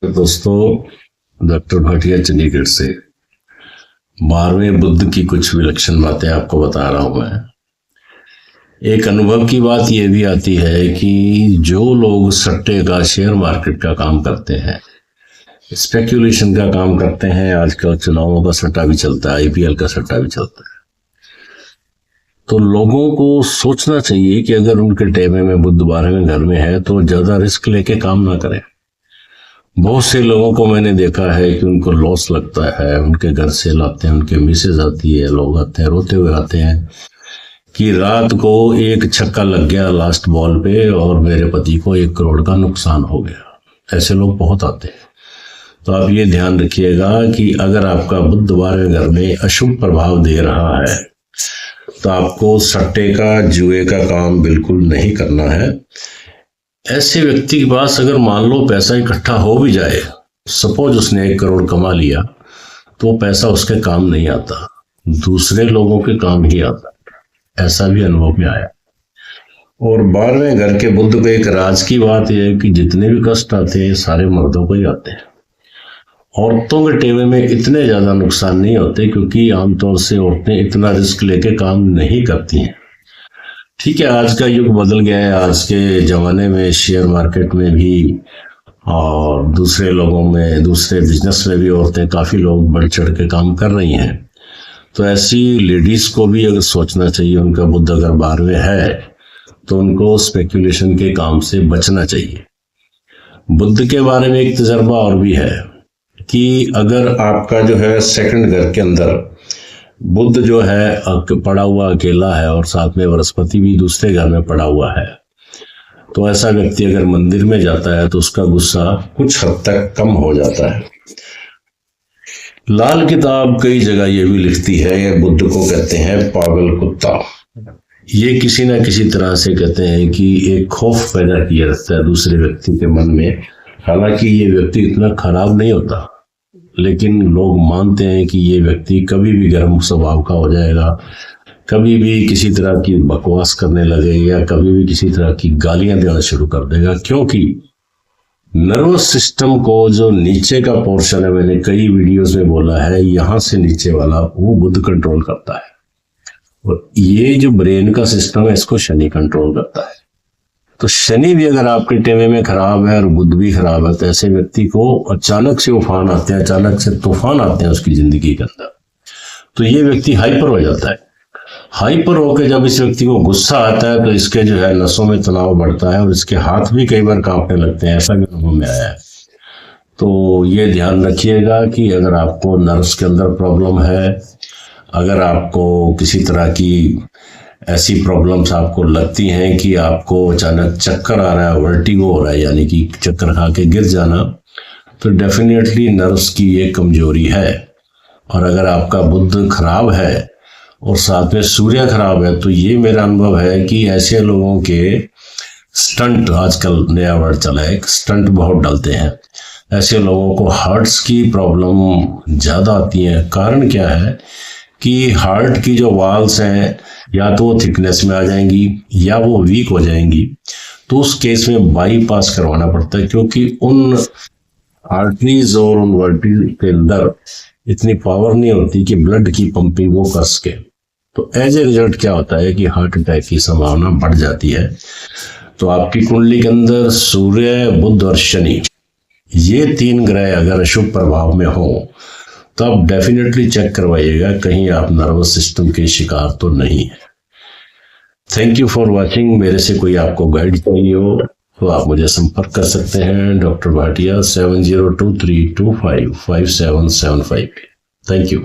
दोस्तों, डॉक्टर भाटिया चंडीगढ़ से 12वें बुद्ध की कुछ विलक्षण बातें आपको बता रहा हूं मैं। एक अनुभव की बात यह भी आती है कि जो लोग सट्टे का, शेयर मार्केट का काम करते हैं, स्पेक्यूलेशन का काम करते हैं, आजकल चुनावों का सट्टा भी चलता है, आईपीएल का सट्टा भी चलता है, तो लोगों को सोचना चाहिए कि अगर उनके टेबे में बुद्ध 12वें घर में है तो ज्यादा रिस्क लेके काम ना करें। बहुत से लोगों को मैंने देखा है कि उनको लॉस लगता है, उनके घर से लाते हैं, उनके मिसेज आती है, लोग आते हैं, रोते हुए आते हैं कि रात को एक छक्का लग गया लास्ट बॉल पे और मेरे पति को 1 करोड़ का नुकसान हो गया। ऐसे लोग बहुत आते हैं। तो आप ये ध्यान रखिएगा कि अगर आपका बुध 12वें घर में अशुभ प्रभाव दे रहा है तो आपको सट्टे का, जुए का काम बिल्कुल नहीं करना है। ऐसे व्यक्ति के पास अगर मान लो पैसा इकट्ठा हो भी जाए, सपोज उसने 1 करोड़ कमा लिया, तो वो पैसा उसके काम नहीं आता, दूसरे लोगों के काम ही आता। ऐसा भी अनुभव में आया। और 12वें घर के बुध को एक राज की बात यह है कि जितने भी कष्ट आते हैं सारे मर्दों को ही आते हैं। औरतों के टेबे में इतने ज्यादा नुकसान नहीं होते क्योंकि आमतौर से औरतें इतना रिस्क लेके काम नहीं करती हैं। ठीक है, आज का युग बदल गया है। आज के जमाने में शेयर मार्केट में भी और दूसरे लोगों में, दूसरे बिजनेस में भी औरतें, काफी लोग बढ़ चढ़ के काम कर रही हैं। तो ऐसी लेडीज को भी अगर सोचना चाहिए, उनका बुध अगर 12वें है तो उनको स्पेक्यूलेशन के काम से बचना चाहिए। बुध के बारे में एक तजर्बा और भी है कि अगर आपका जो है सेकंड घर के अंदर बुध जो है पड़ा हुआ अकेला है और साथ में बृहस्पति भी दूसरे घर में पड़ा हुआ है, तो ऐसा व्यक्ति अगर मंदिर में जाता है तो उसका गुस्सा कुछ हद तक कम हो जाता है। लाल किताब कई जगह ये भी लिखती है, ये बुध को कहते हैं पागल कुत्ता। ये किसी ना किसी तरह से कहते हैं कि एक खौफ पैदा किया रहता है दूसरे व्यक्ति के मन में। हालांकि ये व्यक्ति इतना खराब नहीं होता, लेकिन लोग मानते हैं कि ये व्यक्ति कभी भी गर्म स्वभाव का हो जाएगा, कभी भी किसी तरह की बकवास करने लगेगा या कभी भी किसी तरह की गालियां देना शुरू कर देगा। क्योंकि नर्वस सिस्टम को जो नीचे का पोर्शन है, मैंने कई वीडियोस में बोला है, यहां से नीचे वाला वो बुध कंट्रोल करता है, और ये जो ब्रेन का सिस्टम है इसको शनि कंट्रोल करता है। तो शनि भी अगर आपके टेबे में खराब है और बुध भी खराब है तो ऐसे व्यक्ति को अचानक से उफान आते हैं, अचानक से तूफान आते हैं उसकी जिंदगी के अंदर। तो ये व्यक्ति हाइपर हो जाता है। हाइपर होकर जब इस व्यक्ति को गुस्सा आता है तो इसके जो है नसों में तनाव बढ़ता है और इसके हाथ भी कई बार कांपने लगते हैं। ऐसा भी अनुभव में आया है। तो ये ध्यान रखिएगा कि अगर आपको नर्व्स के अंदर प्रॉब्लम है, अगर आपको किसी तरह की ऐसी प्रॉब्लम्स आपको लगती हैं कि आपको अचानक चक्कर आ रहा है, वर्टिगो हो रहा है, यानी कि चक्कर खा के गिर जाना, तो डेफिनेटली नर्व्स की ये कमजोरी है। और अगर आपका बुध खराब है और साथ में सूर्य खराब है तो ये मेरा अनुभव है कि ऐसे लोगों के स्टंट, आजकल नया वर्ड चला है, स्टंट बहुत डालते हैं। ऐसे लोगों को हार्ट्स की प्रॉब्लम ज्यादा आती है। कारण क्या है कि हार्ट की जो वाल्स हैं या तो वो थिकनेस में आ जाएंगी या वो वीक हो जाएंगी। तो उस केस में बाईपास करवाना पड़ता है, क्योंकि उन आर्टरीज और उन वर्टिज के अंदर इतनी पावर नहीं होती कि ब्लड की पंपिंग वो कर सके। तो एज ए रिजल्ट क्या होता है कि हार्ट अटैक की संभावना बढ़ जाती है। तो आपकी कुंडली के अंदर सूर्य, बुध और शनि, ये 3 ग्रह अगर अशुभ प्रभाव में हो तो आप डेफिनेटली चेक करवाइएगा कहीं आप नर्वस सिस्टम के शिकार तो नहीं है। Thank you for watching. मेरे से कोई आपको गाइड चाहिए हो तो आप मुझे संपर्क कर सकते हैं, डॉक्टर भाटिया 7023255775। Thank you.